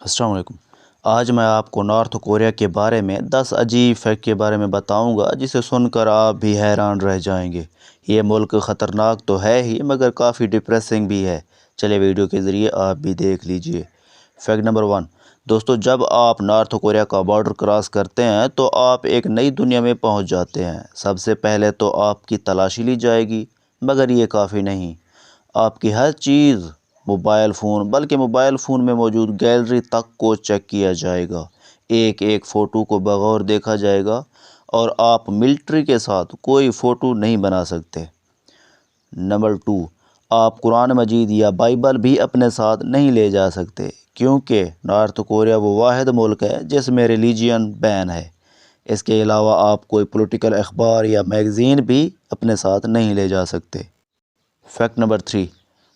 السلام علیکم۔ آج میں آپ کو نارتھ کوریا کے بارے میں 10 عجیب فیکٹ کے بارے میں بتاؤں گا جسے سن کر آپ بھی حیران رہ جائیں گے۔ یہ ملک خطرناک تو ہے ہی مگر کافی ڈپریسنگ بھی ہے۔ چلے ویڈیو کے ذریعے آپ بھی دیکھ لیجئے۔ Fact number 1۔ دوستو، جب آپ نارتھ کوریا کا بارڈر کراس کرتے ہیں تو آپ ایک نئی دنیا میں پہنچ جاتے ہیں۔ سب سے پہلے تو آپ کی تلاشی لی جائے گی، مگر یہ کافی نہیں۔ آپ کی ہر چیز، موبائل فون، بلکہ موبائل فون میں موجود گیلری تک کو چیک کیا جائے گا۔ ایک ایک فوٹو کو بغور دیکھا جائے گا اور آپ ملٹری کے ساتھ کوئی فوٹو نہیں بنا سکتے۔ نمبر 2۔ آپ قرآن مجید یا بائبل بھی اپنے ساتھ نہیں لے جا سکتے، کیونکہ نارتھ کوریا وہ واحد ملک ہے جس میں ریلیجین بین ہے۔ اس کے علاوہ آپ کوئی پولیٹیکل اخبار یا میگزین بھی اپنے ساتھ نہیں لے جا سکتے۔ Fact number 3۔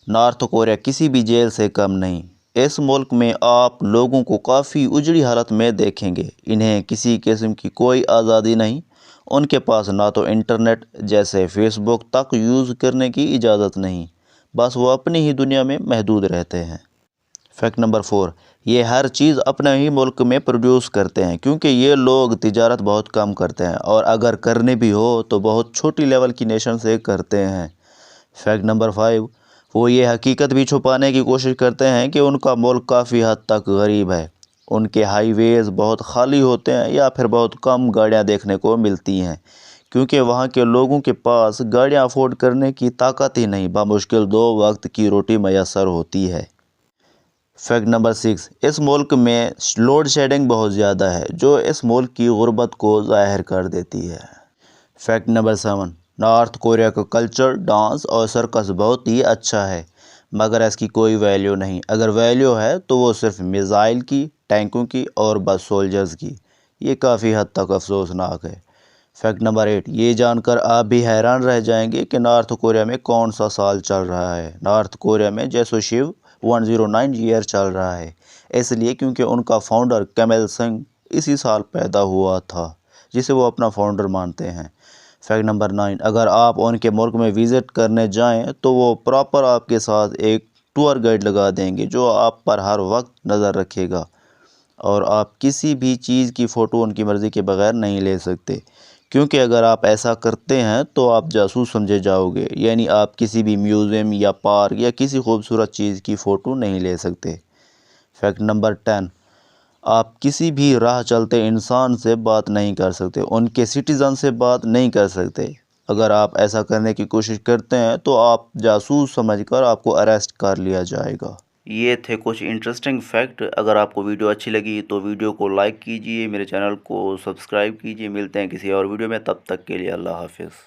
نارتھ کوریا کسی بھی جیل سے کم نہیں۔ اس ملک میں آپ لوگوں کو کافی اجڑی حالت میں دیکھیں گے۔ انہیں کسی قسم کی کوئی آزادی نہیں۔ ان کے پاس نہ تو انٹرنیٹ جیسے فیس بک تک یوز کرنے کی اجازت نہیں، بس وہ اپنی ہی دنیا میں محدود رہتے ہیں۔ Fact number 4۔ یہ ہر چیز اپنے ہی ملک میں پروڈیوس کرتے ہیں، کیونکہ یہ لوگ تجارت بہت کم کرتے ہیں اور اگر کرنے بھی ہو تو بہت چھوٹی لیول کی نیشن سے کرتے ہیں۔ Fact number 5۔ وہ یہ حقیقت بھی چھپانے کی کوشش کرتے ہیں کہ ان کا ملک کافی حد تک غریب ہے۔ ان کے ہائی ویز بہت خالی ہوتے ہیں یا پھر بہت کم گاڑیاں دیکھنے کو ملتی ہیں، کیونکہ وہاں کے لوگوں کے پاس گاڑیاں افورڈ کرنے کی طاقت ہی نہیں، بمشکل 2 وقت کی روٹی میسر ہوتی ہے۔ Fact number 6۔ اس ملک میں لوڈ شیڈنگ بہت زیادہ ہے، جو اس ملک کی غربت کو ظاہر کر دیتی ہے۔ Fact number 7۔ نارتھ کوریا کا کلچر، ڈانس اور سرکس بہت ہی اچھا ہے، مگر اس کی کوئی ویلیو نہیں۔ اگر ویلیو ہے تو وہ صرف میزائل کی، ٹینکوں کی اور بس سولجرز کی۔ یہ کافی حد تک افسوسناک ہے۔ Fact number 8۔ یہ جان کر آپ بھی حیران رہ جائیں گے کہ نارتھ کوریا میں کون سا سال چل رہا ہے۔ نارتھ کوریا میں جیسو شیو 109 ایئر چل رہا ہے، اس لیے کیونکہ ان کا فاؤنڈر کم il سنگ اسی سال پیدا ہوا تھا، جسے وہ اپنا فاؤنڈر مانتے ہیں۔ Fact number 9۔ اگر آپ ان کے ملک میں وزٹ کرنے جائیں تو وہ پراپر آپ کے ساتھ ایک ٹور گائیڈ لگا دیں گے جو آپ پر ہر وقت نظر رکھے گا، اور آپ کسی بھی چیز کی فوٹو ان کی مرضی کے بغیر نہیں لے سکتے، کیونکہ اگر آپ ایسا کرتے ہیں تو آپ جاسوس سمجھے جاؤ گے، یعنی آپ کسی بھی میوزیم یا پارک یا کسی خوبصورت چیز کی فوٹو نہیں لے سکتے۔ Fact number 10۔ آپ کسی بھی راہ چلتے انسان سے بات نہیں کر سکتے، ان کے سٹیزن سے بات نہیں کر سکتے۔ اگر آپ ایسا کرنے کی کوشش کرتے ہیں تو آپ جاسوس سمجھ کر آپ کو اریسٹ کر لیا جائے گا۔ یہ تھے کچھ انٹرسٹنگ فیکٹ۔ اگر آپ کو ویڈیو اچھی لگی تو ویڈیو کو لائک کیجئے، میرے چینل کو سبسکرائب کیجئے۔ ملتے ہیں کسی اور ویڈیو میں، تب تک کے لیے اللہ حافظ۔